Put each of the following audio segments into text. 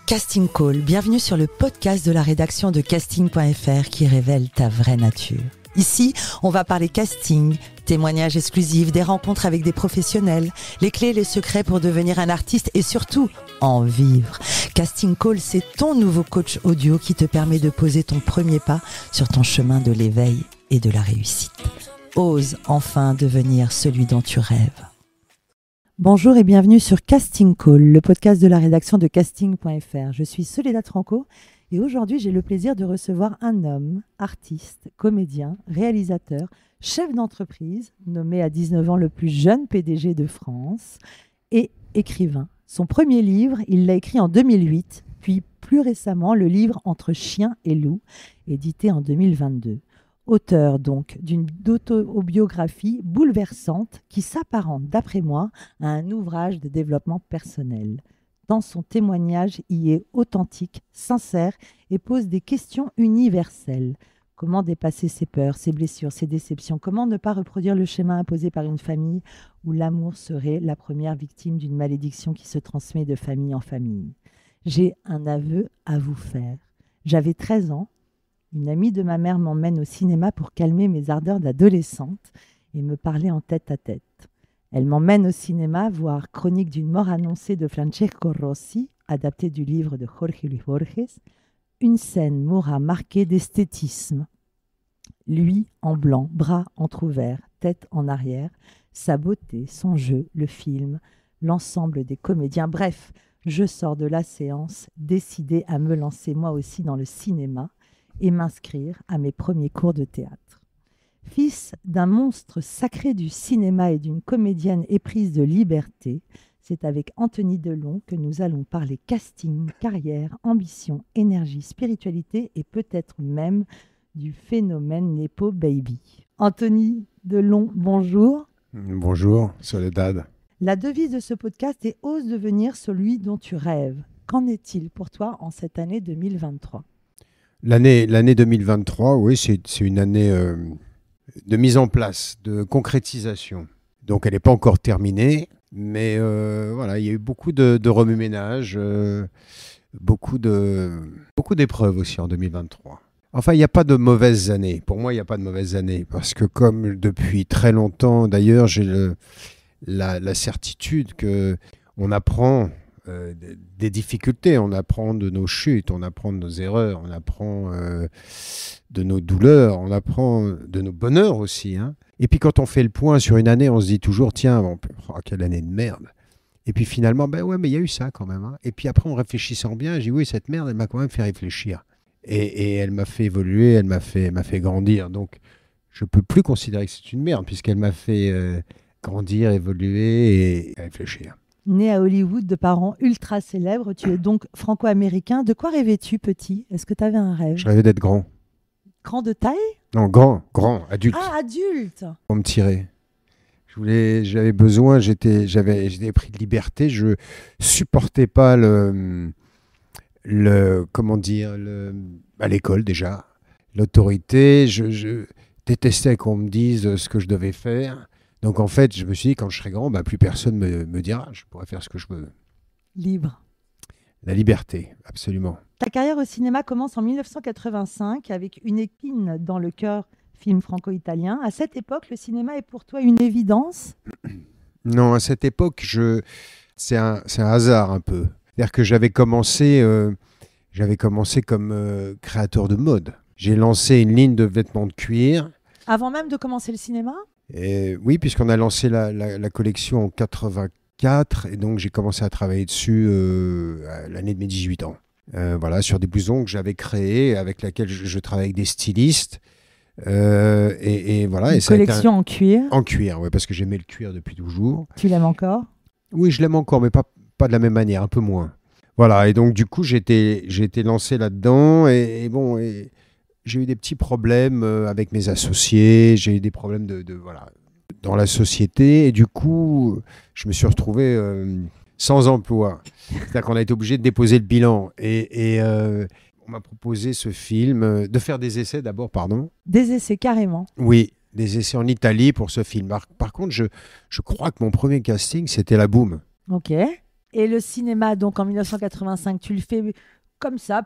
Casting Call, bienvenue sur le podcast de la rédaction de casting.fr qui révèle ta vraie nature. Ici, on va parler casting, témoignages exclusifs, des rencontres avec des professionnels, les clés et les secrets pour devenir un artiste et surtout, en vivre. Casting Call, c'est ton nouveau coach audio qui te permet de poser ton premier pas sur ton chemin de l'éveil et de la réussite. Ose enfin devenir celui dont tu rêves. Bonjour et bienvenue sur Casting Call, le podcast de la rédaction de casting.fr. Je suis Soledad Franco et aujourd'hui j'ai le plaisir de recevoir un homme, artiste, comédien, réalisateur, chef d'entreprise, nommé à 19 ans le plus jeune PDG de France et écrivain. Son premier livre, il l'a écrit en 2008, puis plus récemment le livre Entre chien et loup, édité en 2022. Auteur donc d'une autobiographie bouleversante qui s'apparente, d'après moi, à un ouvrage de développement personnel. Dans son témoignage, il est authentique, sincère et pose des questions universelles. Comment dépasser ses peurs, ses blessures, ses déceptions? Comment ne pas reproduire le schéma imposé par une famille où l'amour serait la première victime d'une malédiction qui se transmet de famille en famille? J'ai un aveu à vous faire. J'avais 13 ans. Une amie de ma mère m'emmène au cinéma pour calmer mes ardeurs d'adolescente et me parler en tête à tête. Elle m'emmène au cinéma voir Chronique d'une mort annoncée de Francesco Rossi, adapté du livre de Jorge Luis Borges. Une scène m'aura marqué d'esthétisme. Lui en blanc, bras entrouverts, tête en arrière, sa beauté, son jeu, le film, l'ensemble des comédiens. Bref, je sors de la séance décidée à me lancer moi aussi dans le cinéma et m'inscrire à mes premiers cours de théâtre. Fils d'un monstre sacré du cinéma et d'une comédienne éprise de liberté, c'est avec Anthony Delon que nous allons parler casting, carrière, ambition, énergie, spiritualité et peut-être même du phénomène Nepo Baby. Anthony Delon, bonjour. Bonjour, Soledad. La devise de ce podcast est « Ose devenir celui dont tu rêves ». Qu'en est-il pour toi en cette année 2023 ? L'année 2023, oui, c'est une année de mise en place, de concrétisation. Donc elle n'est pas encore terminée, mais voilà, il y a eu beaucoup de remue-ménage, beaucoup d'épreuves aussi en 2023. Enfin, il n'y a pas de mauvaises années. Pour moi, il n'y a pas de mauvaises années, parce que comme depuis très longtemps, d'ailleurs, j'ai la certitude qu'on apprend des difficultés, on apprend de nos chutes, on apprend de nos erreurs, on apprend de nos douleurs, on apprend de nos bonheurs aussi. Hein. Et puis quand on fait le point sur une année, on se dit toujours, tiens, quelle année de merde. Et puis finalement, ben ouais, mais il y a eu ça quand même. Hein. Et puis après, en réfléchissant bien, j'ai dit, oui, cette merde, elle m'a quand même fait réfléchir. Et elle m'a fait évoluer, elle m'a fait grandir. Donc, je ne peux plus considérer que c'est une merde, puisqu'elle m'a fait grandir, évoluer et réfléchir. Né à Hollywood de parents ultra célèbres, tu es donc franco-américain. De quoi rêvais-tu petit? Est-ce que tu avais un rêve? Je rêvais d'être grand. Grand de taille? Non, grand, adulte. Ah, adulte! Pour me tirer. J'avais besoin, j'avais pris de liberté, je supportais pas comment dire, à l'école déjà, l'autorité, je détestais qu'on me dise ce que je devais faire. Donc en fait, je me suis dit, quand je serai grand, plus personne me dira, je pourrai faire ce que je veux. Libre. La liberté, absolument. Ta carrière au cinéma commence en 1985 avec Une épine dans le cœur, film franco-italien. À cette époque, le cinéma est pour toi une évidence? Non, à cette époque, c'est un hasard un peu. C'est-à-dire que j'avais commencé comme créateur de mode. J'ai lancé une ligne de vêtements de cuir. Avant même de commencer le cinéma? Oui, puisqu'on a lancé la collection en 84 et donc j'ai commencé à travailler dessus à l'année de mes 18 ans. Voilà, sur des blousons que j'avais créés, avec lesquels je travaille avec des stylistes. Et voilà. Une collection en cuir? En cuir, oui, parce que j'aimais le cuir depuis toujours. Tu l'aimes encore? Oui, je l'aime encore, mais pas de la même manière, un peu moins. Voilà, et donc du coup, j'ai été lancé là-dedans et j'ai eu des petits problèmes avec mes associés, j'ai eu des problèmes voilà, dans la société et du coup, je me suis retrouvé sans emploi. C'est-à-dire qu'on a été obligé de déposer le bilan et on m'a proposé ce film, de faire des essais d'abord, pardon. Des essais, carrément? Oui, des essais en Italie pour ce film. Par contre, je crois que mon premier casting, c'était La Boum. Ok. Et le cinéma, donc en 1985, tu le fais comme ça,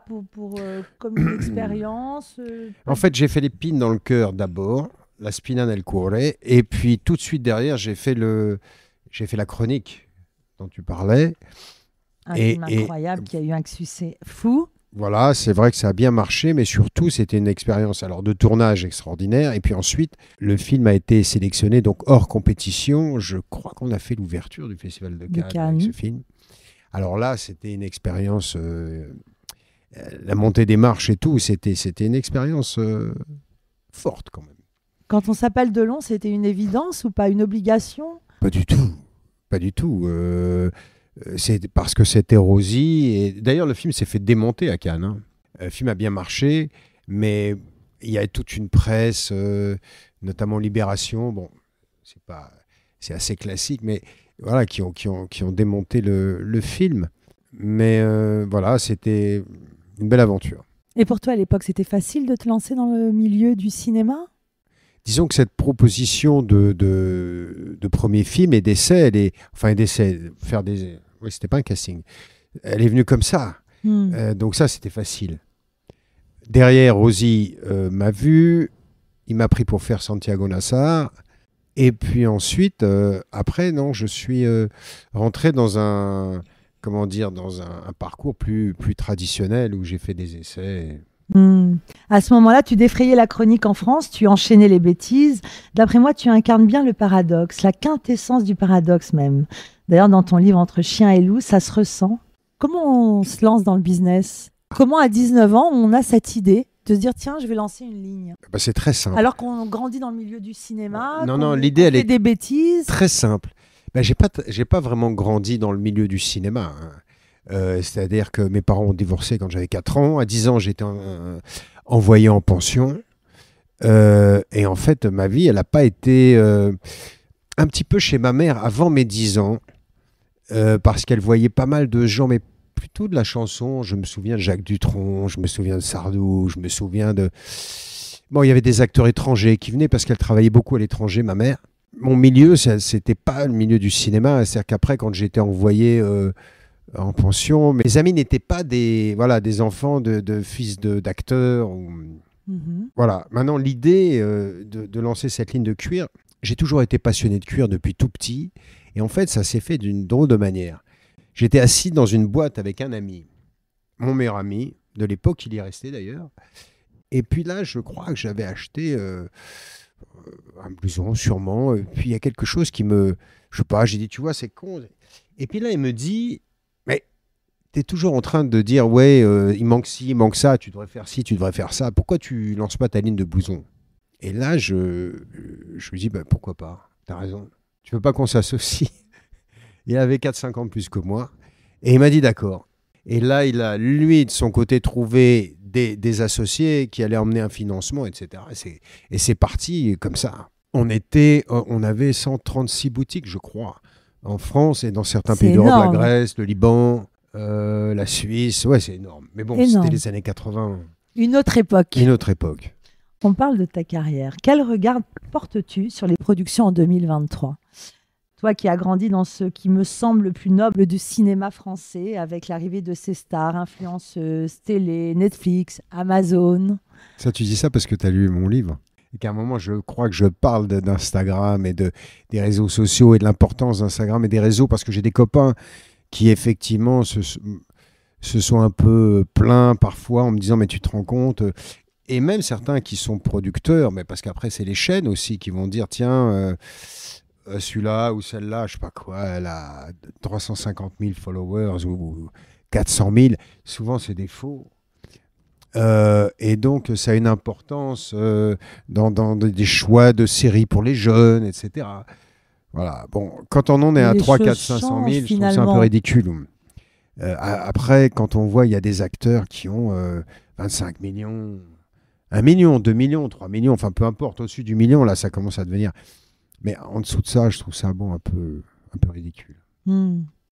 comme une expérience En fait, j'ai fait l'épine dans le cœur d'abord, la spina nel cuore, et puis tout de suite derrière, j'ai fait la chronique dont tu parlais. un film incroyable qui a eu un succès fou. Voilà, c'est vrai que ça a bien marché, mais surtout, c'était une expérience alors de tournage extraordinaire. Et puis ensuite, le film a été sélectionné donc hors compétition. Je crois qu'on a fait l'ouverture du Festival de Cannes avec ce film. Alors là, c'était une expérience, la montée des marches et tout, c'était une expérience forte quand même. Quand on s'appelle Delon, c'était une évidence ou pas, une obligation? Pas du tout, pas du tout. C'est parce que c'était Rosie. Et d'ailleurs, le film s'est fait démonter à Cannes. Hein. Le film a bien marché, mais il y a toute une presse, notamment Libération. Bon, c'est assez classique, mais voilà, qui ont démonté le film. Mais voilà, c'était une belle aventure. Et pour toi, à l'époque, c'était facile de te lancer dans le milieu du cinéma? Disons que cette proposition de premier film et d'essai, oui, c'était pas un casting. Elle est venue comme ça. Donc ça, c'était facile. Derrière, Rosie m'a vu. Il m'a pris pour faire Santiago Nassar. Et puis ensuite, après, non, je suis rentré dans un parcours plus traditionnel où j'ai fait des essais. À ce moment-là, tu défrayais la chronique en France, tu enchaînais les bêtises. D'après moi, tu incarnes bien le paradoxe, la quintessence du paradoxe même. D'ailleurs, dans ton livre Entre chien et loup, ça se ressent. Comment on se lance dans le business? Comment à 19 ans, on a cette idée de se dire, tiens, je vais lancer une ligne? C'est très simple. Alors qu'on grandit dans le milieu du cinéma, non, l'idée, elle est des bêtises. Très simple. J'ai pas vraiment grandi dans le milieu du cinéma. Hein. C'est-à-dire que mes parents ont divorcé quand j'avais 4 ans. À 10 ans, j'étais envoyé en pension. Et en fait, ma vie, elle n'a pas été un petit peu chez ma mère avant mes 10 ans. Parce qu'elle voyait pas mal de gens, mais plutôt de la chanson. Je me souviens de Jacques Dutronc, je me souviens de Sardou, je me souviens de... Bon, il y avait des acteurs étrangers qui venaient parce qu'elle travaillait beaucoup à l'étranger, ma mère. Mon milieu, c'était pas le milieu du cinéma. C'est-à-dire qu'après, quand j'étais envoyé... en pension. Mes amis n'étaient pas des enfants de fils d'acteurs. Voilà. Maintenant, l'idée de lancer cette ligne de cuir, j'ai toujours été passionné de cuir depuis tout petit. Et en fait, ça s'est fait d'une drôle de manière. J'étais assis dans une boîte avec un ami, mon meilleur ami, de l'époque, il y est resté d'ailleurs. Et puis là, je crois que j'avais acheté un blouson, sûrement. Et puis il y a quelque chose qui me... Je sais pas, j'ai dit, tu vois, c'est con. Et puis là, il me dit... Tu es toujours en train de dire, ouais, il manque ci, il manque ça, tu devrais faire ci, tu devrais faire ça. Pourquoi tu lances pas ta ligne de blouson? Et là, je lui dis, pourquoi pas? T'as raison. Tu veux pas qu'on s'associe? Il avait 4-5 ans de plus que moi. Et il m'a dit d'accord. Et là, il a, lui, de son côté, trouvé des associés qui allaient emmener un financement, etc. Et c'est parti comme ça. On avait 136 boutiques, je crois, en France et dans certains pays d'Europe, la Grèce, le Liban... la Suisse, ouais, c'est énorme. Mais bon, c'était les années 80. Une autre époque. Une autre époque. On parle de ta carrière. Quel regard portes-tu sur les productions en 2023? Toi qui as grandi dans ce qui me semble le plus noble du cinéma français, avec l'arrivée de ces stars, influenceuses, télé, Netflix, Amazon. Ça, tu dis ça parce que tu as lu mon livre. Et qu'à un moment, je crois que je parle d'Instagram et des réseaux sociaux et de l'importance d'Instagram et des réseaux, parce que j'ai des copains qui effectivement se sont un peu plaints parfois en me disant mais tu te rends compte, et même certains qui sont producteurs, mais parce qu'après c'est les chaînes aussi qui vont dire tiens celui-là ou celle-là, je sais pas quoi, elle a 350 000 followers ou 400 000, souvent c'est des faux. Et donc ça a une importance dans des choix de séries pour les jeunes, etc. Voilà. Bon, quand on en est à 3, 4, 500 000, je trouve ça un peu ridicule. Après, quand on voit, il y a des acteurs qui ont 25 millions, 1 million, 2 millions, 3 millions, enfin peu importe, au-dessus du million, là, ça commence à devenir... Mais en dessous de ça, je trouve ça un peu ridicule.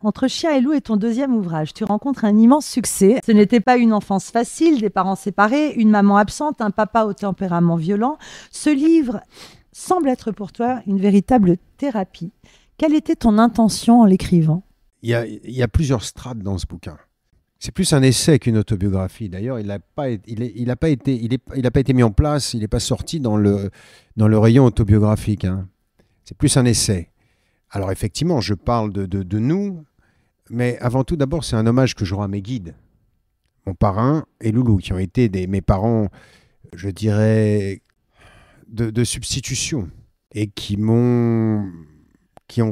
Entre chien et loup est ton deuxième ouvrage. Tu rencontres un immense succès. Ce n'était pas une enfance facile, des parents séparés, une maman absente, un papa au tempérament violent. Ce livre semble être pour toi une véritable thérapie. Quelle était ton intention en l'écrivant? il y a plusieurs strates dans ce bouquin. C'est plus un essai qu'une autobiographie. D'ailleurs, il n'a pas, il a pas été mis en place, il n'est pas sorti dans le rayon autobiographique, hein. C'est plus un essai. Alors effectivement, je parle de nous, mais avant tout, d'abord, c'est un hommage que je rends à mes guides, mon parrain et Loulou, qui ont été mes parents, je dirais, de substitution, et qui ont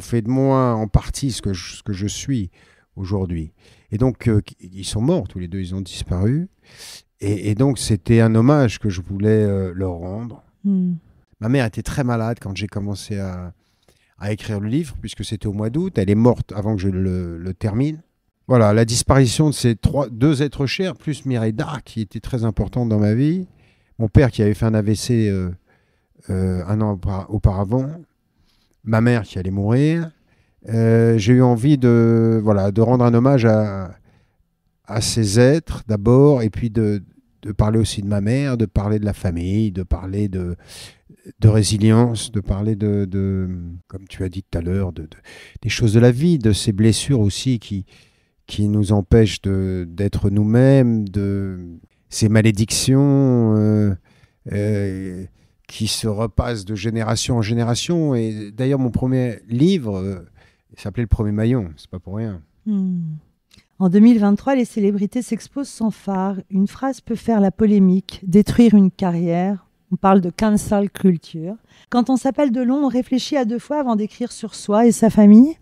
fait de moi en partie ce que je suis aujourd'hui. Et donc, ils sont morts, tous les deux, ils ont disparu. Et donc, c'était un hommage que je voulais leur rendre. Ma mère était très malade quand j'ai commencé à écrire le livre, puisque c'était au mois d'août. Elle est morte avant que je le termine. Voilà, la disparition de ces deux êtres chers, plus Mireille d'Arc, qui était très importante dans ma vie. Mon père qui avait fait un AVC un an auparavant. Ma mère qui allait mourir. J'ai eu envie de rendre un hommage à ces êtres d'abord, et puis de parler aussi de ma mère, de parler de la famille, de parler de résilience, de parler comme tu as dit tout à l'heure, des choses de la vie, de ces blessures aussi qui nous empêchent d'être nous-mêmes, de ces malédictions qui se repassent de génération en génération. Et d'ailleurs, mon premier livre s'appelait Le Premier Maillon, c'est pas pour rien. En 2023, les célébrités s'exposent sans phare. Une phrase peut faire la polémique, détruire une carrière. On parle de cancel culture. Quand on s'appelle Delon, on réfléchit à deux fois avant d'écrire sur soi et sa famille.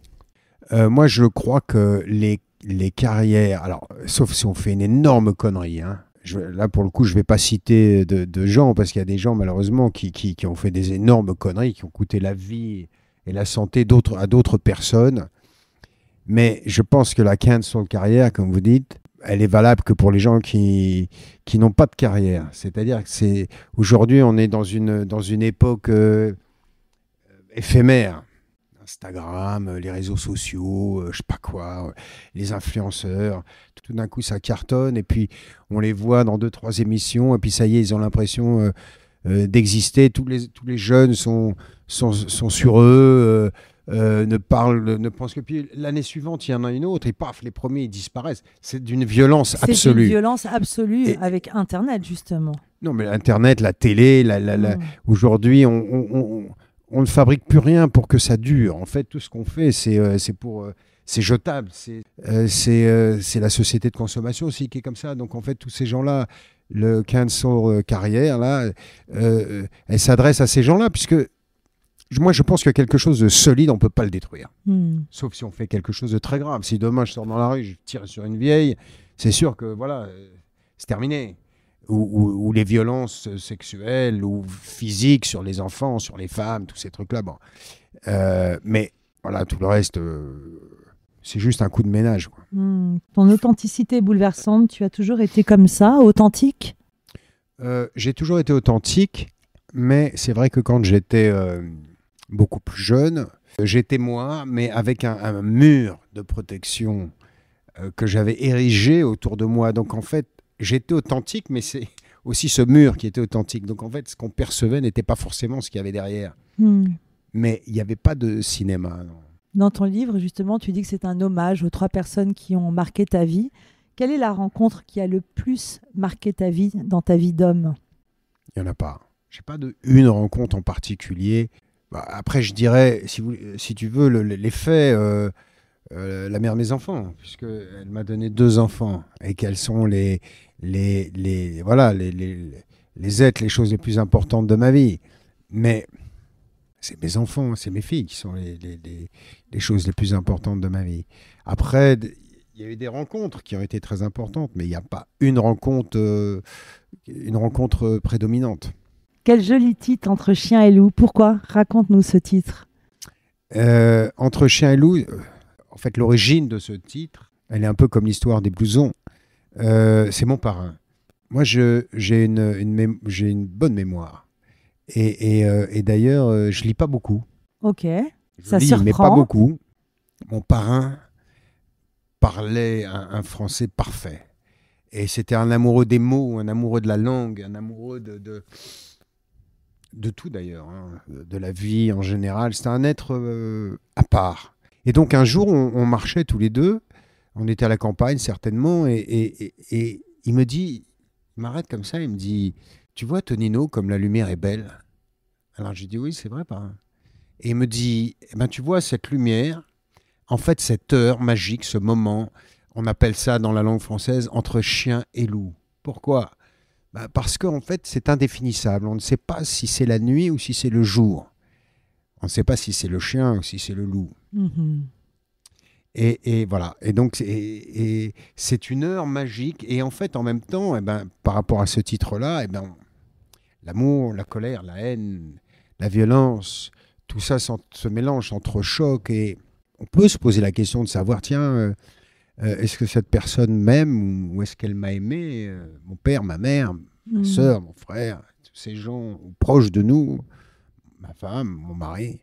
Moi, je crois que les carrières, alors, sauf si on fait une énorme connerie, hein. Là, pour le coup, je ne vais pas citer de gens, parce qu'il y a des gens, malheureusement, qui ont fait des énormes conneries, qui ont coûté la vie et la santé à d'autres personnes. Mais je pense que la cancel carrière, comme vous dites, elle est valable que pour les gens qui n'ont pas de carrière. C'est-à-dire que aujourd'hui, on est dans une époque éphémère. Instagram, les réseaux sociaux, je sais pas quoi, les influenceurs. Tout d'un coup, ça cartonne, et puis on les voit dans 2-3 émissions, et puis ça y est, ils ont l'impression d'exister. Tous les jeunes sont sur eux, ne pensent que puis l'année suivante, il y en a une autre, et paf, les premiers, ils disparaissent. C'est d'une violence absolue. C'est une violence absolue avec Internet, justement. Non, mais Internet, la télé, aujourd'hui, on ne fabrique plus rien pour que ça dure. En fait, tout ce qu'on fait, c'est jetable. C'est la société de consommation aussi qui est comme ça. Donc, en fait, tous ces gens-là, le cancel carrière, là, elle s'adresse à ces gens-là, puisque moi, je pense que quelque chose de solide, on ne peut pas le détruire. Sauf si on fait quelque chose de très grave. Si demain, je sors dans la rue, je tire sur une vieille, c'est sûr que, voilà, c'est terminé. Ou les violences sexuelles ou physiques sur les enfants, sur les femmes, tous ces trucs-là. Bon. Mais voilà, tout le reste, c'est juste un coup de ménage, quoi. Ton authenticité est bouleversante. Tu as toujours été comme ça, authentique ? J'ai toujours été authentique, mais c'est vrai que quand j'étais beaucoup plus jeune, j'étais moi, mais avec un mur de protection que j'avais érigé autour de moi. Donc en fait, j'étais authentique, mais c'est aussi ce mur qui était authentique. Donc en fait, ce qu'on percevait n'était pas forcément ce qu'il y avait derrière. Mais il n'y avait pas de cinéma. Non. Dans ton livre, justement, tu dis que c'est un hommage aux 3 personnes qui ont marqué ta vie. Quelle est la rencontre qui a le plus marqué ta vie dans ta vie d'homme ? Il n'y en a pas. Je n'ai pas une rencontre en particulier. Après, je dirais, si tu veux, les faits... la mère de mes enfants, puisqu'elle m'a donné 2 enfants, et qu'elles sont les êtres, les choses les plus importantes de ma vie. Mais c'est mes enfants, c'est mes filles qui sont les choses les plus importantes de ma vie. Après, il y a eu des rencontres qui ont été très importantes, mais il n'y a pas une rencontre prédominante. Quel joli titre, Entre chien et loup. Pourquoi ? Raconte-nous ce titre. Entre chien et loup... En fait, l'origine de ce titre, elle est un peu comme l'histoire des blousons. C'est mon parrain. Moi, j'ai une bonne mémoire. Et d'ailleurs, je lis pas beaucoup. Ok, ça surprend. Mais pas beaucoup. Mon parrain parlait un français parfait. Et c'était un amoureux des mots, un amoureux de la langue, un amoureux de tout d'ailleurs, hein, de la vie en général. C'était un être à part. Et donc un jour, on marchait tous les deux, on était à la campagne certainement, et il m'arrête comme ça, il me dit, tu vois Tonino, comme la lumière est belle. Alors j'ai dit oui, c'est vrai, pas. Et il me dit, eh ben, tu vois cette lumière, en fait cette heure magique, ce moment, on appelle ça dans la langue française entre chien et loup. Pourquoi ? Parce qu'en fait c'est indéfinissable, on ne sait pas si c'est la nuit ou si c'est le jour. On ne sait pas si c'est le chien ou si c'est le loup. Mhm. Et voilà. Et donc, c'est une heure magique. Et en fait, en même temps, par rapport à ce titre-là, l'amour, la colère, la haine, la violence, tout ça se mélange, s'entrechoque. Et on peut se poser la question de savoir, tiens, est-ce que cette personne m'aime ou est-ce qu'elle m'a aimé mon père, ma mère, ma sœur, mon frère, tous ces gens proches de nous, ma femme, mon mari.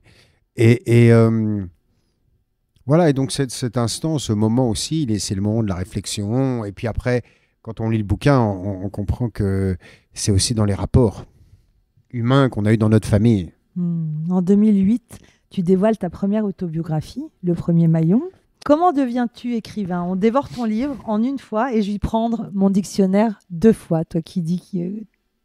Voilà, et donc cet instant, ce moment aussi, c'est le moment de la réflexion. Et puis après, quand on lit le bouquin, on comprend que c'est aussi dans les rapports humains qu'on a eu dans notre famille. En 2008, tu dévoiles ta première autobiographie, Le Premier Maillon. Comment deviens-tu écrivain ? On dévore ton livre en une fois et je vais prendre mon dictionnaire 2 fois. Toi qui dis que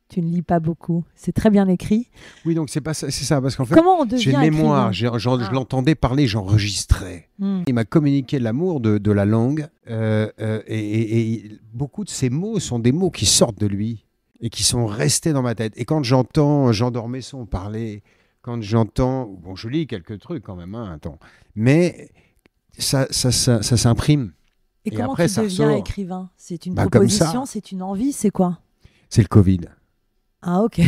tu ne lis pas beaucoup. C'est très bien écrit. Oui, donc c'est ça, parce qu'en fait, comment on devient j'ai une mémoire, écrivain ? je l'entendais parler, j'enregistrais. Il m'a communiqué l'amour de la langue et beaucoup de ces mots sont des mots qui sortent de lui et qui sont restés dans ma tête. Et quand j'entends Jean d'Ormesson parler, quand j'entends... Bon, je lis quelques trucs quand même, attends. Mais ça s'imprime. Et comment après, tu deviens écrivain ? C'est une comme proposition, ça. C'est une envie, c'est quoi ? C'est le Covid. Ah, ok.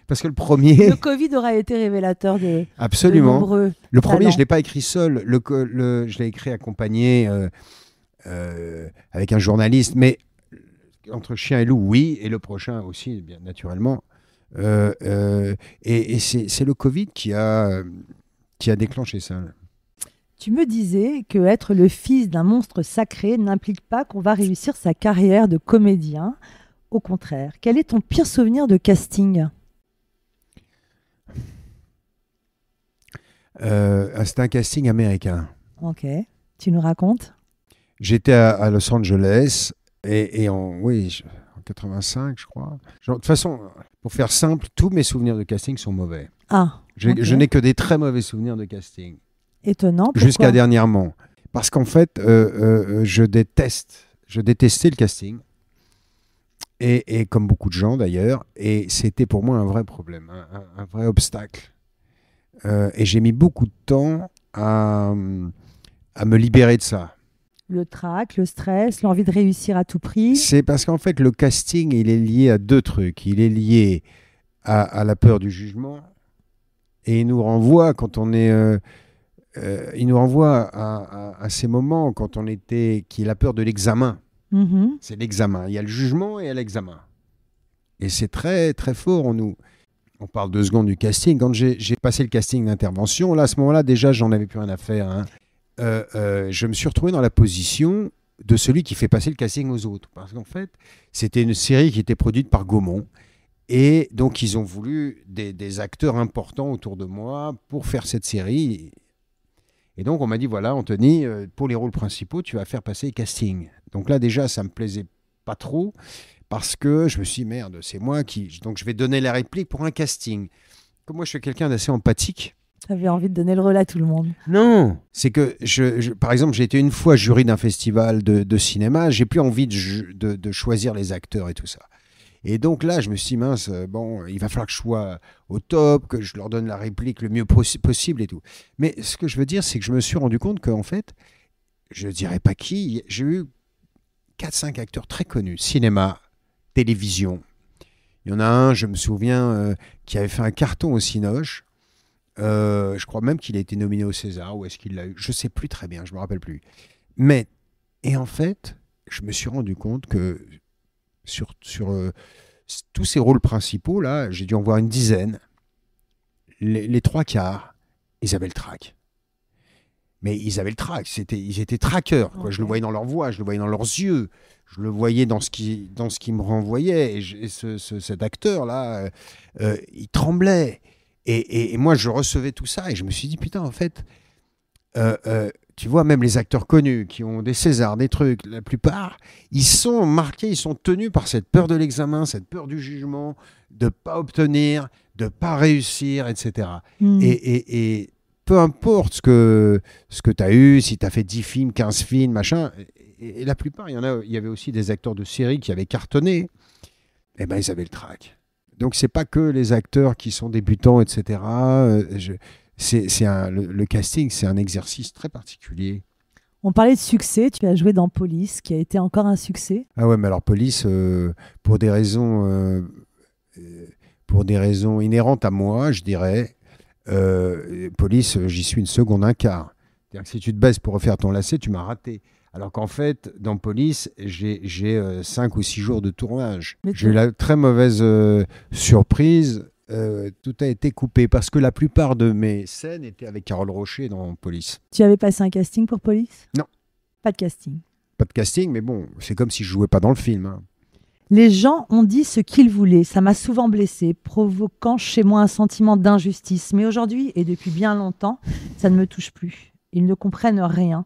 Parce que le premier... Le Covid aura été révélateur de Absolument. nombreux Le premier, talents. je ne l'ai pas écrit seul. Je l'ai écrit accompagné avec un journaliste. Mais entre chien et loup, oui. Et le prochain aussi, bien naturellement. Et c'est le Covid qui a déclenché ça. Tu me disais que être le fils d'un monstre sacré n'implique pas qu'on va réussir sa carrière de comédien. Au contraire, quel est ton pire souvenir de casting ? C'était un casting américain. Ok, tu nous racontes ? J'étais à Los Angeles et en 85, je crois. De toute façon, pour faire simple, tous mes souvenirs de casting sont mauvais. Ah, okay. Je n'ai que des très mauvais souvenirs de casting. Étonnant, pourquoi ? Jusqu'à dernièrement. Parce qu'en fait, je détestais le casting. Et comme beaucoup de gens d'ailleurs, et c'était pour moi un vrai problème, un vrai obstacle. Et j'ai mis beaucoup de temps à me libérer de ça. Le trac, le stress, l'envie de réussir à tout prix. C'est parce qu'en fait, le casting, il est lié à 2 trucs. Il est lié à la peur du jugement, et il nous renvoie quand on est... il nous renvoie à ces moments quand on était... qui est la peur de l'examen. Mm-hmm. C'est l'examen. Il y a le jugement et il y a l'examen. Et c'est très, très fort en nous. On parle 2 secondes du casting. Quand j'ai passé le casting d'intervention, là, à ce moment-là, déjà, j'en avais plus rien à faire. Je me suis retrouvé dans la position de celui qui fait passer le casting aux autres. Parce qu'en fait, c'était une série qui était produite par Gaumont. Et donc, ils ont voulu des acteurs importants autour de moi pour faire cette série. Et donc, on m'a dit, voilà, Anthony, pour les rôles principaux, tu vas faire passer le casting. Donc là, déjà, ça ne me plaisait pas trop parce que je me suis dit, merde, c'est moi qui... Donc, je vais donner la réplique pour un casting. Comme moi, je suis quelqu'un d'assez empathique. Tu avais envie de donner le relais à tout le monde. Non, c'est que, par exemple, j'ai été une fois jury d'un festival de cinéma. J'ai plus envie de choisir les acteurs et tout ça. Et donc là, je me suis dit, mince, bon, il va falloir que je sois au top, que je leur donne la réplique le mieux possible et tout. Mais ce que je veux dire, c'est que je me suis rendu compte qu'en fait, je ne dirais pas qui, j'ai eu 4-5 acteurs très connus, cinéma, télévision. Il y en a un, je me souviens, qui avait fait un carton au Cinoche. Je crois même qu'il a été nominé au César, ou est-ce qu'il l'a eu ? Je ne sais plus très bien, je ne me rappelle plus. Et en fait, je me suis rendu compte que sur tous ces rôles principaux, là, j'ai dû en voir une dizaine. Les 3/4, ils avaient le trac. Mais ils avaient le trac, ils étaient traqueurs. Quoi. Okay. Je le voyais dans leur voix, je le voyais dans leurs yeux, je le voyais dans ce qui me renvoyait. Et cet acteur-là, il tremblait. Et moi, je recevais tout ça et je me suis dit, putain, en fait, Tu vois, même les acteurs connus qui ont des Césars, des trucs, la plupart, ils sont marqués, ils sont tenus par cette peur de l'examen, cette peur du jugement, de ne pas obtenir, de ne pas réussir, etc. Et peu importe ce que tu as eu, si tu as fait 10 films, 15 films, machin, et la plupart, il y avait aussi des acteurs de série qui avaient cartonné, et ben ils avaient le trac. Donc c'est pas que les acteurs qui sont débutants, etc. Le casting, c'est un exercice très particulier. On parlait de succès, tu as joué dans Police, qui a été encore un succès. Ah ouais, mais alors Police, pour des raisons inhérentes à moi, je dirais, Police, j'y suis une seconde, un quart. C'est-à-dire que si tu te baisses pour refaire ton lacet, tu m'as raté. Alors qu'en fait, dans Police, j'ai 5 ou 6 jours de tournage. J'ai eu la très mauvaise surprise. Tout a été coupé parce que la plupart de mes scènes étaient avec Carole Rocher dans Police. Tu avais passé un casting pour Police ? Non. Pas de casting. Pas de casting, mais bon, c'est comme si je jouais pas dans le film. Hein. Les gens ont dit ce qu'ils voulaient. Ça m'a souvent blessée, provoquant chez moi un sentiment d'injustice. Mais aujourd'hui, et depuis bien longtemps, ça ne me touche plus. Ils ne comprennent rien,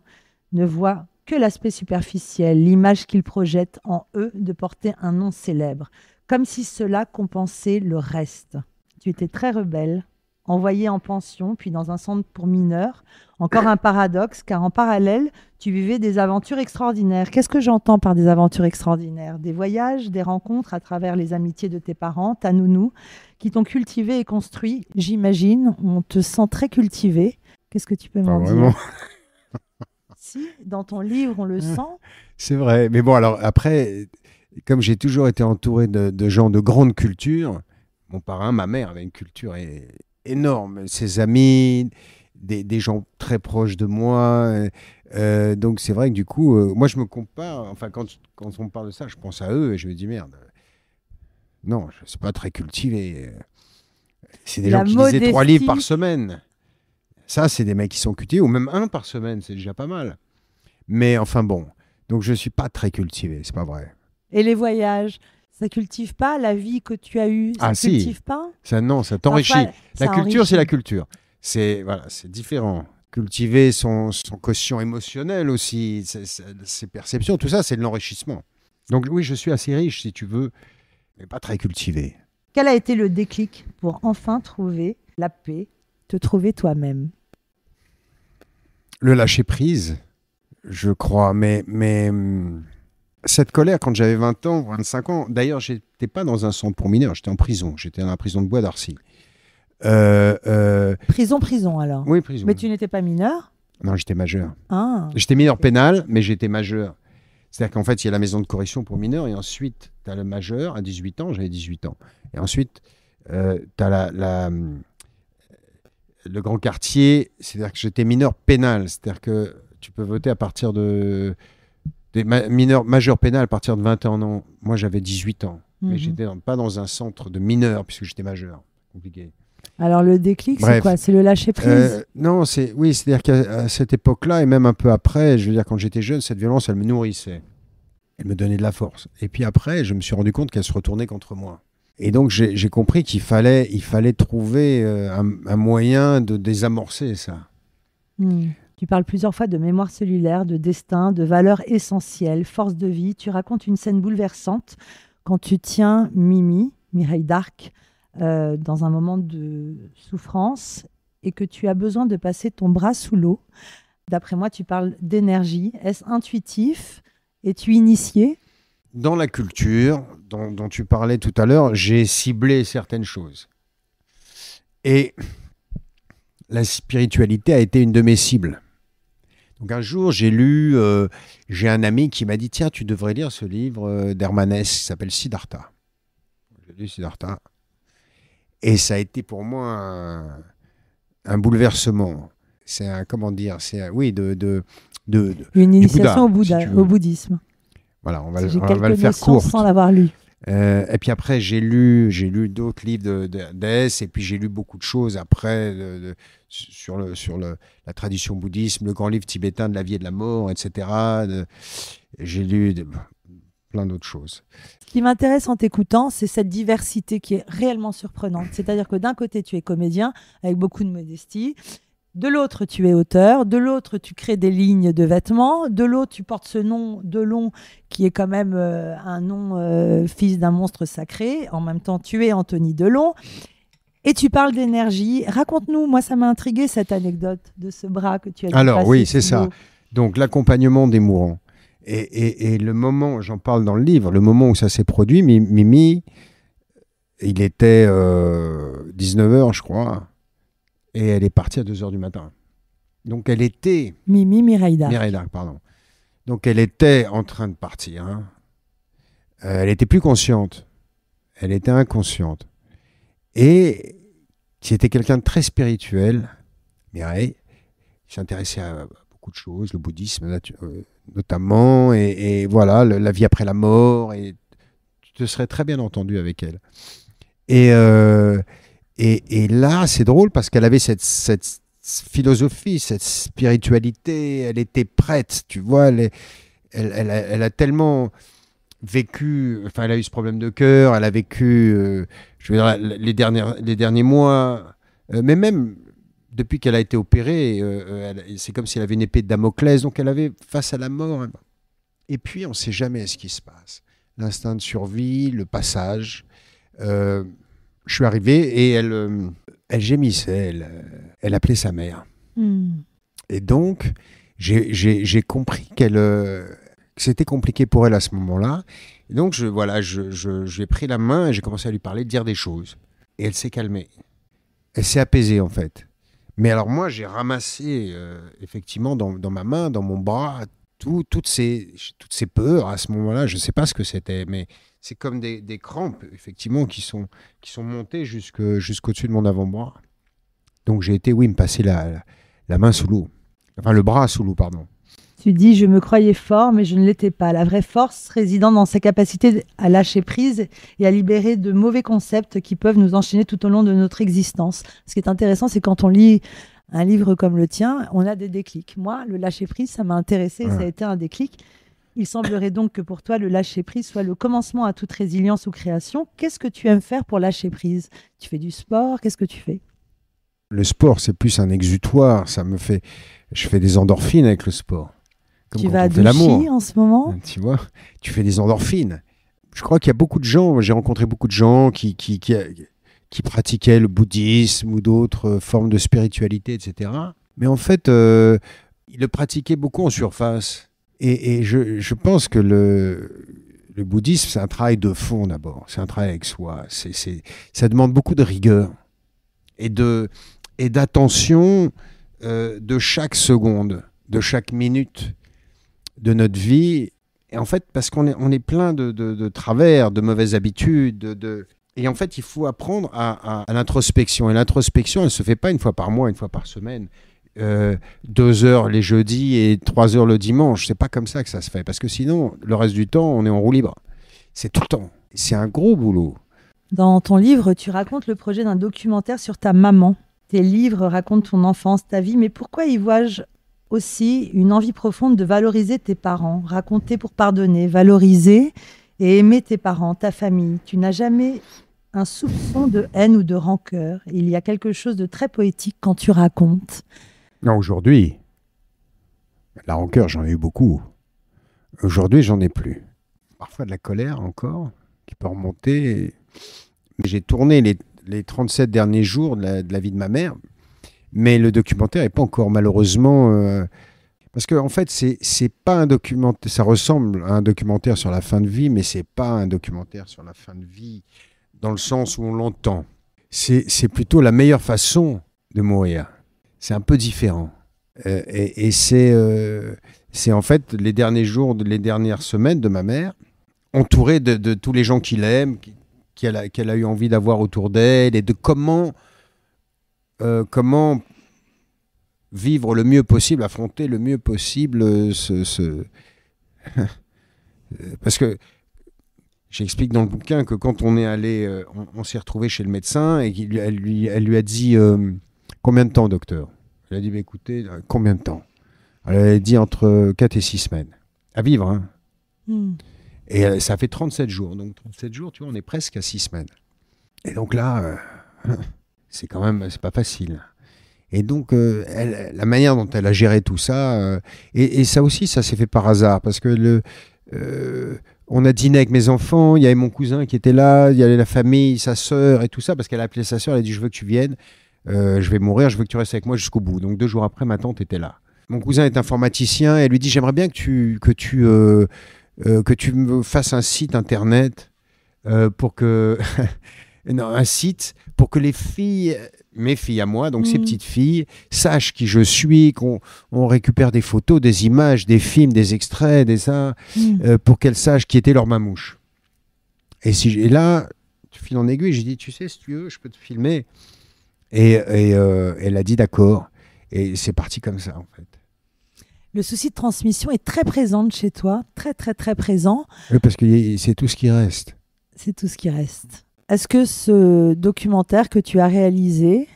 ne voient que l'aspect superficiel, l'image qu'ils projettent en eux de porter un nom célèbre, comme si cela compensait le reste. Tu étais très rebelle, envoyée en pension, puis dans un centre pour mineurs. Encore un paradoxe, car en parallèle, tu vivais des aventures extraordinaires. Qu'est-ce que j'entends par des aventures extraordinaires ? Des voyages, des rencontres à travers les amitiés de tes parents, ta nounou, qui t'ont cultivé et construit. J'imagine, on te sent très cultivé. Qu'est-ce que tu peux m'en dire ? Si, dans ton livre, on le sent. C'est vrai. Mais bon, alors après, comme j'ai toujours été entouré de gens de grande culture, mon parrain, ma mère avait une culture énorme. Ses amis, des gens très proches de moi. Donc c'est vrai que du coup, moi je me compare, enfin quand on me parle de ça, je pense à eux et je me dis merde, non, je ne suis pas très cultivé. C'est des gens qui lisaient 3 livres par semaine. Ça, c'est des mecs qui sont cultivés, ou même 1 par semaine, c'est déjà pas mal. Mais enfin bon, donc je ne suis pas très cultivé, c'est pas vrai. Et les voyages, ça cultive pas la vie que tu as eue, ça cultive pas ? Ça, non, ça t'enrichit. Parfois, la culture, c'est la culture. C'est différent. Cultiver son quotient émotionnel aussi, ses perceptions, tout ça, c'est de l'enrichissement. Donc oui, je suis assez riche, si tu veux, mais pas très cultivé. Quel a été le déclic pour enfin trouver la paix, te trouver toi-même ? Le lâcher-prise, je crois, mais cette colère, quand j'avais 20 ans, 25 ans, d'ailleurs, j'étais pas dans un centre pour mineurs, j'étais en prison, j'étais dans la prison de Bois d'Arcy. Prison alors ? Oui, prison. Mais tu n'étais pas mineur ? Non, j'étais majeur. Ah. J'étais mineur pénal, mais j'étais majeur. C'est-à-dire qu'en fait, il y a la maison de correction pour mineurs, et ensuite, tu as le majeur à 18 ans, j'avais 18 ans. Et ensuite, tu as le grand quartier, c'est-à-dire que j'étais mineur pénal, c'est-à-dire que tu peux voter à partir des mineurs majeurs pénal à partir de 21 ans. Moi, j'avais 18 ans, mais j'étais pas dans un centre de mineurs puisque j'étais majeur. Compliqué. Alors le déclic, c'est quoi ? C'est le lâcher-prise ? Non, c'est-à-dire qu'à cette époque-là, et même un peu après, je veux dire, quand j'étais jeune, cette violence, elle me nourrissait. Elle me donnait de la force. Et puis après, je me suis rendu compte qu'elle se retournait contre moi. Et donc, j'ai compris qu'il fallait trouver un moyen de désamorcer ça. Tu parles plusieurs fois de mémoire cellulaire, de destin, de valeurs essentielles, force de vie. Tu racontes une scène bouleversante quand tu tiens Mireille d'Arc, dans un moment de souffrance et que tu as besoin de passer ton bras sous l'eau. D'après moi, tu parles d'énergie. Est-ce intuitif ? Es-tu initié ? Dans la culture dont tu parlais tout à l'heure, j'ai ciblé certaines choses. Et la spiritualité a été une de mes cibles. Donc un jour, j'ai un ami qui m'a dit « Tiens, tu devrais lire ce livre d'Hermanès qui s'appelle Siddhartha ». J'ai lu Siddhartha. Et ça a été pour moi un bouleversement. C'est un, comment dire, c'est une initiation au bouddhisme. Voilà, on va le faire court. Sans l'avoir lu. Et puis après, j'ai lu d'autres livres d'Aes, et puis j'ai lu beaucoup de choses après sur la tradition bouddhisme, le grand livre tibétain de la vie et de la mort, etc. J'ai lu plein d'autres choses. Ce qui m'intéresse en t'écoutant, c'est cette diversité qui est réellement surprenante. C'est-à-dire que d'un côté, tu es comédien avec beaucoup de modestie, De l'autre, tu es auteur. De l'autre, tu crées des lignes de vêtements. De l'autre, tu portes ce nom Delon, qui est quand même un nom fils d'un monstre sacré. En même temps, tu es Anthony Delon. Et tu parles d'énergie. Raconte-nous, moi, ça m'a intrigué cette anecdote de ce bras que tu as Alors, passé oui, c'est sous ça. l'eau. Donc, l'accompagnement des mourants. Et le moment, j'en parle dans le livre, le moment où ça s'est produit, Mimi, il était 19h, je crois, et elle est partie à 2h du matin. Donc, elle était... Mimi Miraïda. Mireille Darc, pardon. Donc, elle était en train de partir. Hein. Elle était plus consciente. Elle était inconsciente. Et c'était quelqu'un de très spirituel, Mireille. Il s'intéressait à beaucoup de choses, le bouddhisme notamment, et voilà, la vie après la mort. Et tu te serais très bien entendu avec elle. Et là, c'est drôle parce qu'elle avait cette philosophie, cette spiritualité. Elle était prête, tu vois. Elle a tellement vécu. Enfin, elle a eu ce problème de cœur. Elle a vécu, je veux dire, les derniers mois, mais même depuis qu'elle a été opérée, c'est comme si elle avait une épée de Damoclès. Donc, elle avait face à la mort. Et puis, on ne sait jamais ce qui se passe. L'instinct de survie, le passage. Je suis arrivé et elle gémissait, elle appelait sa mère. Et donc, j'ai compris que c'était compliqué pour elle à ce moment-là. Et donc, je lui ai pris la main et j'ai commencé à lui parler, dire des choses. Et elle s'est calmée. Elle s'est apaisée, en fait. Mais alors moi, j'ai ramassé, effectivement, dans ma main, dans mon bras, toutes ces peurs à ce moment-là. Je ne sais pas ce que c'était, mais c'est comme des crampes, effectivement, qui sont montées jusqu'au-dessus de mon avant-bras. Donc j'ai été, me passer la main sous l'eau. Enfin, le bras sous l'eau, pardon. Tu dis, je me croyais fort, mais je ne l'étais pas. La vraie force résidant dans sa capacité à lâcher prise et à libérer de mauvais concepts qui peuvent nous enchaîner tout au long de notre existence. Ce qui est intéressant, c'est quand on lit un livre comme le tien, on a des déclics. Moi, le lâcher prise, ça m'a intéressé, ça a été un déclic. Il semblerait donc que pour toi, le lâcher prise soit le commencement à toute résilience ou création. Qu'est-ce que tu aimes faire pour lâcher prise? Tu fais du sport? Qu'est-ce que tu fais? Le sport, c'est plus un exutoire. Je fais des endorphines avec le sport. Comme tu quand vas on à fait l'amour. Douchy en ce moment? Tu vois, tu fais des endorphines. Je crois qu'il y a beaucoup de gens, j'ai rencontré beaucoup de gens qui pratiquaient le bouddhisme ou d'autres formes de spiritualité, etc. Mais en fait, ils le pratiquaient beaucoup en surface. Et je pense que le bouddhisme, c'est un travail de fond d'abord. C'est un travail avec soi. Ça demande beaucoup de rigueur et d'attention de chaque seconde, de chaque minute de notre vie. Et en fait, parce qu'on est plein de travers, de mauvaises habitudes, et en fait, il faut apprendre à l'introspection. Et l'introspection, elle ne se fait pas une fois par mois, une fois par semaine. 2 heures les jeudis et 3 heures le dimanche. C'est pas comme ça que ça se fait. Parce que sinon, le reste du temps, on est en roue libre. C'est tout le temps. C'est un gros boulot. Dans ton livre, tu racontes le projet d'un documentaire sur ta maman. Tes livres racontent ton enfance, ta vie, mais pourquoi y vois-je aussi une envie profonde de valoriser tes parents, raconter pour pardonner, valoriser et aimer tes parents, ta famille? Tu n'as jamais un soupçon de haine ou de rancœur. Il y a quelque chose de très poétique quand tu racontes. Non, aujourd'hui, la rancœur, j'en ai eu beaucoup. Aujourd'hui, j'en ai plus. Parfois de la colère encore, qui peut remonter. J'ai tourné les 37 derniers jours de la vie de ma mère, mais le documentaire n'est pas encore malheureusement... parce qu'en fait, c'est pas un documentaire... Ça ressemble à un documentaire sur la fin de vie, mais c'est pas un documentaire sur la fin de vie dans le sens où on l'entend. C'est plutôt la meilleure façon de mourir. C'est un peu différent. Et c'est en fait les derniers jours, les dernières semaines de ma mère, entourée de tous les gens qui l'aiment, qu'elle a eu envie d'avoir autour d'elle, et de comment vivre le mieux possible, affronter le mieux possible parce que j'explique dans le bouquin que quand on est allé, on s'est retrouvé chez le médecin et elle lui a dit combien de temps, docteur? Elle a dit écoutez, combien de temps? Elle a dit entre 4 et 6 semaines à vivre. Hein. Et ça fait 37 jours. Donc 37 jours, tu vois, on est presque à 6 semaines. Et donc là, c'est pas facile. Et donc, la manière dont elle a géré tout ça, et ça aussi, ça s'est fait par hasard, parce que on a dîné avec mes enfants, il y avait mon cousin qui était là, il y avait la famille, sa sœur et tout ça, parce qu'elle a appelé sa sœur, elle a dit, je veux que tu viennes, je vais mourir, je veux que tu restes avec moi jusqu'au bout. Donc 2 jours après, ma tante était là. Mon cousin est informaticien, et elle lui dit, j'aimerais bien que tu me fasses un site internet pour que... non, un site pour que les filles, mes filles à moi, donc ces petites filles, sachent qui je suis, on récupère des photos, des images, des films, des extraits, pour qu'elles sachent qui était leur mamouche. Et là, tu files en aiguille, j'ai dit, tu sais, si tu veux, je peux te filmer. Et elle a dit d'accord. Et c'est parti comme ça, en fait. Le souci de transmission est très présent chez toi, très, très, très présent. Oui, parce que c'est tout ce qui reste. C'est tout ce qui reste. Est-ce que ce documentaire que tu as réalisé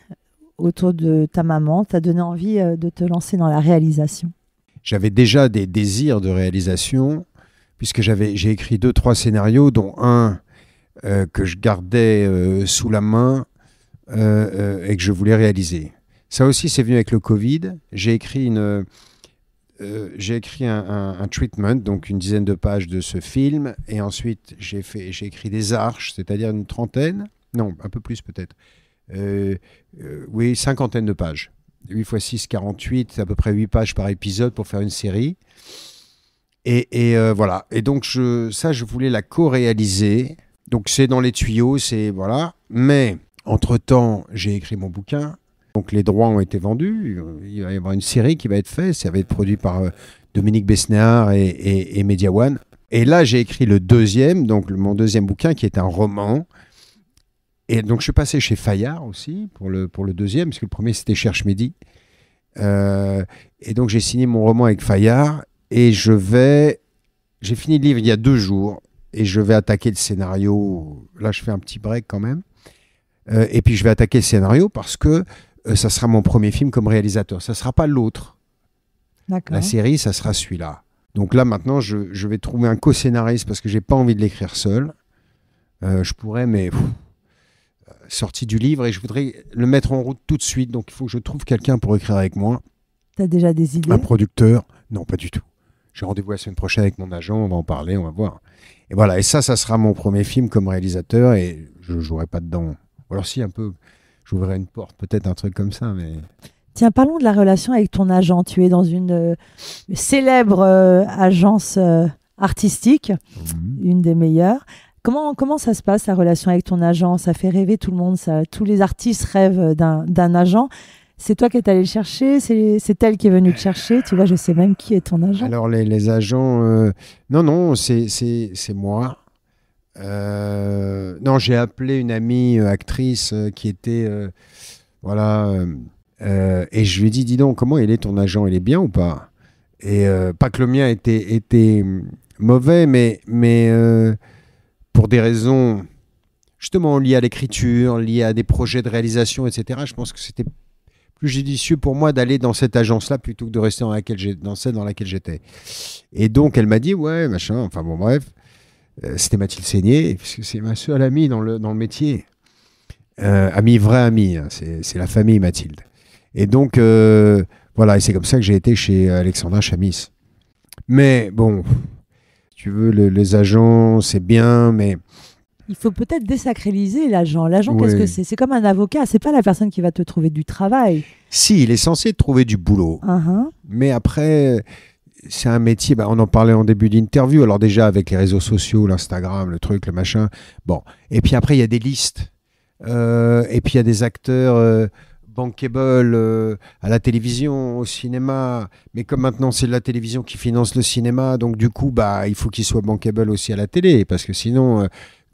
autour de ta maman t'a donné envie de te lancer dans la réalisation? J'avais déjà des désirs de réalisation, puisque j'ai écrit 2-3 scénarios, dont un que je gardais sous la main et que je voulais réaliser. Ça aussi, c'est venu avec le Covid. J'ai écrit un treatment, donc une dizaine de pages de ce film, et ensuite j'ai écrit des arches, c'est-à-dire une trentaine, non, un peu plus peut-être, oui, 50 de pages. 8 x 6, 48, à peu près 8 pages par épisode pour faire une série. Et voilà. Et donc, je voulais la co-réaliser. Donc, c'est dans les tuyaux, voilà. Mais, entre-temps, j'ai écrit mon bouquin. Donc les droits ont été vendus, il va y avoir une série qui va être faite, ça va être produit par Dominique Besnéard et Media One. Et là j'ai écrit le deuxième, donc mon deuxième bouquin qui est un roman. Et donc je suis passé chez Fayard aussi pour le deuxième, parce que le premier c'était Cherche Midi. Et donc j'ai signé mon roman avec Fayard et j'ai fini le livre il y a 2 jours et je vais attaquer le scénario. Là je fais un petit break quand même. Et puis je vais attaquer le scénario parce que ça sera mon premier film comme réalisateur. Ça ne sera pas l'autre. D'accord. La série, ça sera celui-là. Donc là, maintenant, je vais trouver un co-scénariste parce que je n'ai pas envie de l'écrire seul. Je pourrais, mais sorti du livre, et je voudrais le mettre en route tout de suite. Donc il faut que je trouve quelqu'un pour écrire avec moi. Tu as déjà des idées? Un producteur? Non, pas du tout. J'ai rendez-vous la semaine prochaine avec mon agent, on va en parler, on va voir. Et voilà, et ça sera mon premier film comme réalisateur, et je ne jouerai pas dedans. Ou alors si, un peu... J'ouvrirais une porte, peut-être un truc comme ça, mais... Tiens, parlons de la relation avec ton agent. Tu es dans une célèbre agence artistique, une des meilleures. Comment ça se passe, la relation avec ton agent? Ça fait rêver tout le monde, ça. Tous les artistes rêvent d'un agent. C'est toi qui es allé le chercher? C'est elle qui est venue te chercher? Tu vois, je sais même qui est ton agent. Alors, les agents... Non, c'est moi. Non, j'ai appelé une amie actrice qui était et je lui ai dit, dis donc, comment il est ton agent, il est bien ou pas? Et pas que le mien était mauvais, mais pour des raisons justement liées à l'écriture, liées à des projets de réalisation, etc. Je pense que c'était plus judicieux pour moi d'aller dans cette agence-là plutôt que de rester dans celle dans laquelle j'étais. Et donc elle m'a dit ouais, machin, enfin bon bref. C'était Mathilde Seigné, puisque c'est ma seule amie dans le métier. Vraie amie, hein, c'est la famille Mathilde. Et donc, voilà, et c'est comme ça que j'ai été chez Alexandra Chamis. Mais bon, si tu veux, les agents, c'est bien, mais... Il faut peut-être désacraliser l'agent. L'agent, oui. Qu'est-ce que c'est? C'est comme un avocat, c'est pas la personne qui va te trouver du travail. Si, il est censé te trouver du boulot. Mais après... C'est un métier, on en parlait en début d'interview, alors déjà avec les réseaux sociaux, l'Instagram, le truc, le machin. Bon, et puis après il y a des listes, et puis il y a des acteurs bankable à la télévision, au cinéma, mais comme maintenant c'est la télévision qui finance le cinéma, donc du coup il faut qu'il soit bankable aussi à la télé, parce que sinon...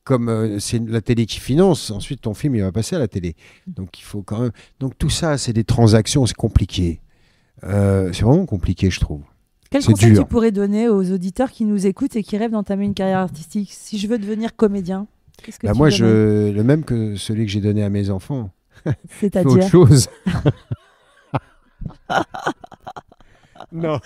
comme c'est la télé qui finance, ensuite ton film il va passer à la télé. Donc il faut quand même... Donc tout ça, c'est des transactions, c'est compliqué. C'est vraiment compliqué, je trouve. Quel conseil tu pourrais donner aux auditeurs qui nous écoutent et qui rêvent d'entamer une carrière artistique? Si je veux devenir comédien, qu'est-ce que tu moi, donnerais? le même que celui que j'ai donné à mes enfants. C'est-à-dire autre chose. Non.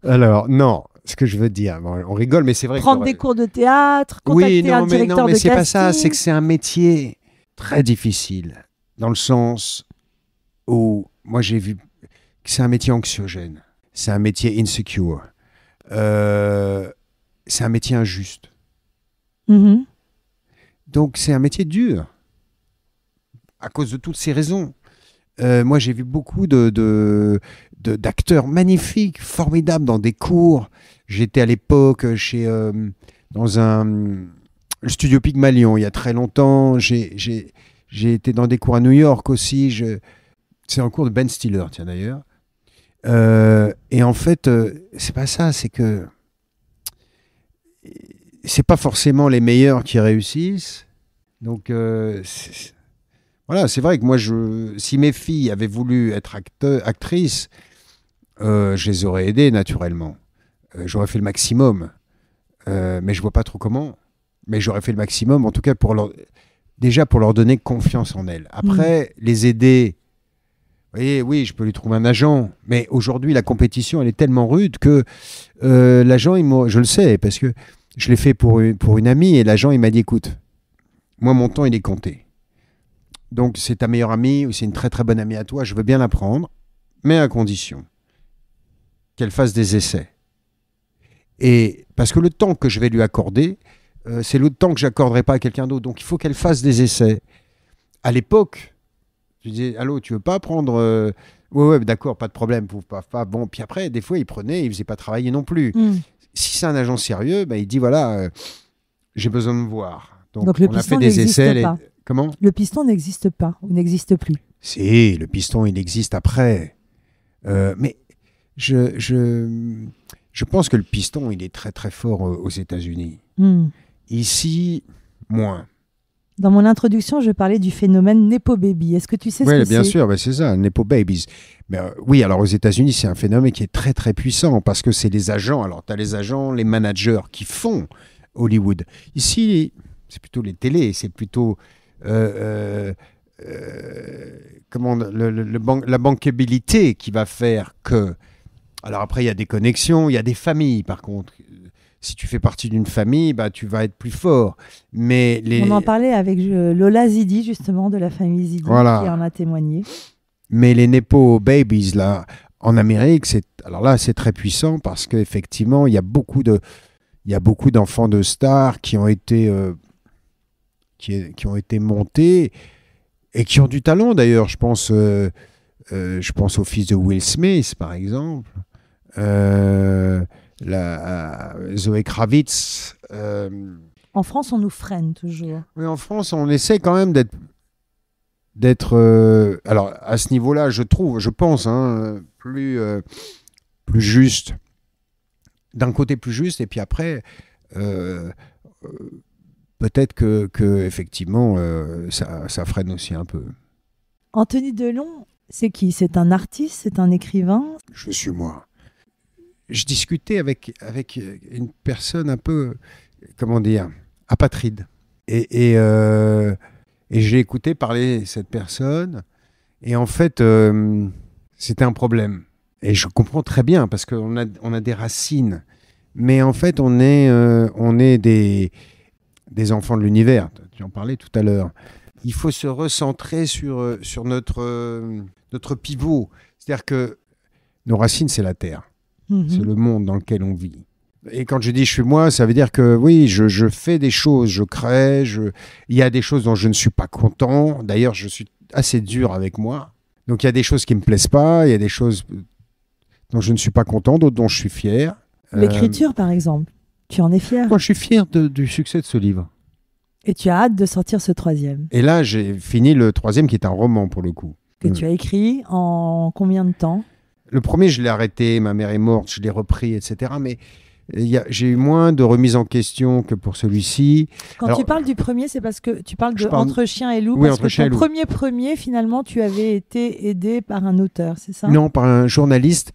Alors, non. Ce que je veux dire, on rigole, mais c'est vrai. Prendre des cours de théâtre, contacter un directeur de casting. Mais c'est pas ça. C'est que c'est un métier très difficile. dans le sens où moi j'ai vu que c'est un métier anxiogène, c'est un métier insecure, c'est un métier injuste. Mhm. Donc c'est un métier dur, à cause de toutes ces raisons. Moi j'ai vu beaucoup d'acteurs magnifiques, formidables dans des cours. J'étais à l'époque dans le studio Pygmalion il y a très longtemps. J'ai été dans des cours à New York aussi. C'est un cours de Ben Stiller, tiens d'ailleurs. Et en fait, c'est pas ça, c'est que c'est pas forcément les meilleurs qui réussissent. Donc, voilà, c'est vrai que moi, si mes filles avaient voulu être actrices, je les aurais aidées naturellement. J'aurais fait le maximum. Mais je vois pas trop comment. Mais j'aurais fait le maximum, en tout cas, déjà pour leur donner confiance en elles. Après, les aider. Vous voyez, oui, je peux lui trouver un agent, mais aujourd'hui, la compétition, elle est tellement rude que l'agent, je le sais, parce que je l'ai fait pour une amie, et l'agent, il m'a dit, écoute, moi, mon temps, il est compté. Donc, c'est ta meilleure amie, ou c'est une très, très bonne amie à toi, je veux bien la prendre, mais à condition qu'elle fasse des essais. Et parce que le temps que je vais lui accorder, c'est le temps que j'accorderai pas à quelqu'un d'autre. Donc, il faut qu'elle fasse des essais. À l'époque, je disais, allô, tu veux pas prendre ouais, d'accord, pas de problème. Pas. Bon, puis après, des fois, il prenait, il faisait pas travailler non plus. Si c'est un agent sérieux, il dit, voilà, j'ai besoin de me voir. Donc le on a fait piston des essais. n'existe pas. Comment ? Le piston n'existe pas ou n'existe plus. Si, le piston, il existe après. Mais je pense que le piston, il est très, très fort aux États-Unis. Ici, moins. Dans mon introduction, je parlais du phénomène Nepo Baby. Est-ce que tu sais ce que c'est ? Oui, bien sûr, c'est ça, Nepo Babies. Mais, oui, alors aux États-Unis, c'est un phénomène qui est très, très puissant parce que c'est les agents. Alors, tu as les agents, les managers qui font Hollywood. Ici, c'est plutôt les télés, c'est plutôt la bankabilité qui va faire que... Alors après, il y a des connexions, il y a des familles, par contre. Si tu fais partie d'une famille, tu vas être plus fort. Mais on en parlait avec Lola Zidi, justement, de la famille Zidi, voilà. Qui en a témoigné. Mais les Nepo Babies, là, en Amérique, alors là, c'est très puissant parce qu'effectivement, il y a beaucoup d'enfants de stars qui ont été montés et qui ont du talent, d'ailleurs. Je pense au fils de Will Smith, par exemple. Zoé Kravitz. En France, on nous freine toujours. Oui, en France, on essaie quand même d'être alors à ce niveau-là, je pense, plus juste. D'un côté plus juste, et puis après, peut-être que effectivement, ça freine aussi un peu. Anthony Delon, c'est qui ? C'est un artiste, c'est un écrivain ? Je suis moi. Je discutais avec une personne un peu, comment dire, apatride. Et j'ai écouté parler cette personne. Et en fait, c'était un problème. Et je comprends très bien, parce qu'on a des racines. Mais en fait, on est des enfants de l'univers. Tu en parlais tout à l'heure. Il faut se recentrer sur notre pivot. C'est-à-dire que nos racines, c'est la terre. C'est le monde dans lequel on vit. Et quand je dis je suis moi, ça veut dire que oui, je fais des choses, je crée, il y a des choses dont je ne suis pas content. D'ailleurs, je suis assez dur avec moi. Donc il y a des choses qui ne me plaisent pas, il y a des choses dont je ne suis pas content, d'autres dont je suis fier. L'écriture, par exemple, tu en es fier ? Moi, je suis fier du succès de ce livre. Et tu as hâte de sortir ce 3e ? Et là, j'ai fini le 3e, qui est un roman pour le coup. Que tu as écrit en combien de temps ? Le premier, je l'ai arrêté, ma mère est morte, je l'ai repris, etc. Mais j'ai eu moins de remises en question que pour celui-ci. Quand tu parles du premier, c'est parce que tu parles de Entre chien et loup, oui, parce Entre chien et ton loup. premier, finalement, tu avais été aidé par un auteur, c'est ça ? Non, par un journaliste.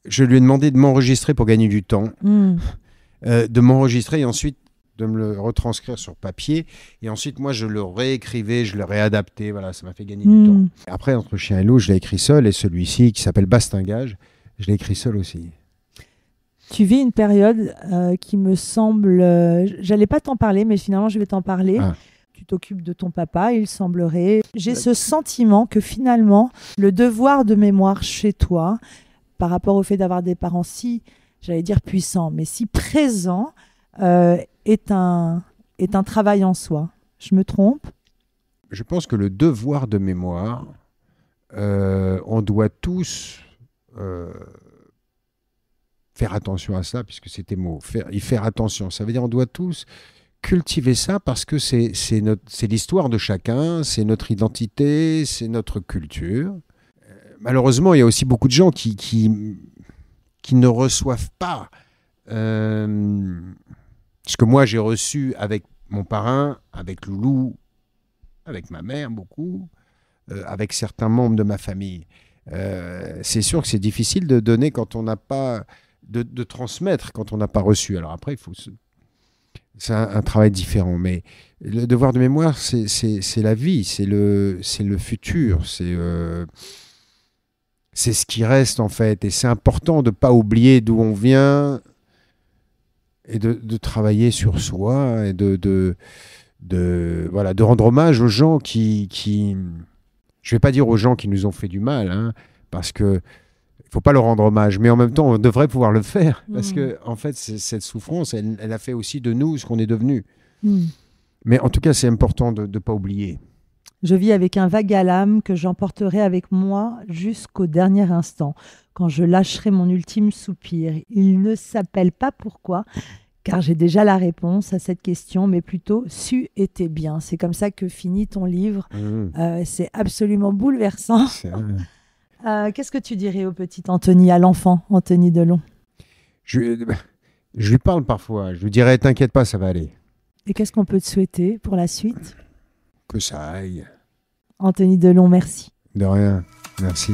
Je lui ai demandé de m'enregistrer pour gagner du temps, de m'enregistrer et ensuite de me le retranscrire sur papier. Et ensuite, moi, je le réécrivais, je le réadaptais. Voilà, ça m'a fait gagner du temps. Après, Entre chien et loup, je l'ai écrit seul. Et celui-ci, qui s'appelle Bastingage, je l'ai écrit seul aussi. Tu vis une période qui me semble... j'allais pas t'en parler, mais finalement, je vais t'en parler. tu t'occupes de ton papa, il semblerait. J'ai ce sentiment que finalement, le devoir de mémoire chez toi, par rapport au fait d'avoir des parents si, j'allais dire puissants, mais si présents, est un travail en soi. Je me trompe? Je pense que le devoir de mémoire, on doit tous faire attention à ça, puisque c'est tes mots, y faire attention. Ça veut dire on doit tous cultiver ça parce que c'est l'histoire de chacun, c'est notre identité, c'est notre culture. Malheureusement, il y a aussi beaucoup de gens qui ne reçoivent pas ce que moi j'ai reçu avec mon parrain, avec Loulou, avec ma mère beaucoup, avec certains membres de ma famille. C'est sûr que c'est difficile de donner quand on n'a pas, de transmettre quand on n'a pas reçu. Alors après, c'est un travail différent, mais le devoir de mémoire, c'est la vie, c'est le futur, c'est ce qui reste en fait, et c'est important de ne pas oublier d'où on vient et de travailler sur soi et de rendre hommage aux gens qui je ne vais pas dire aux gens qui nous ont fait du mal, hein, parce que il ne faut pas leur rendre hommage, mais en même temps, on devrait pouvoir le faire, parce que en fait, cette souffrance, elle a fait aussi de nous ce qu'on est devenu. Mais en tout cas, c'est important de ne pas oublier. Je vis avec un vague à l'âme que j'emporterai avec moi jusqu'au dernier instant, quand je lâcherai mon ultime soupir. Il ne s'appelle pas pourquoi, car j'ai déjà la réponse à cette question, mais plutôt « Su était bien ». C'est comme ça que finit ton livre. C'est absolument bouleversant. Qu'est-ce que tu dirais au petit Anthony, à l'enfant Anthony Delon? Je lui parle parfois. Je lui dirais « T'inquiète pas, ça va aller ». Et qu'est-ce qu'on peut te souhaiter pour la suite? Que ça aille. Anthony Delon, merci. De rien, merci.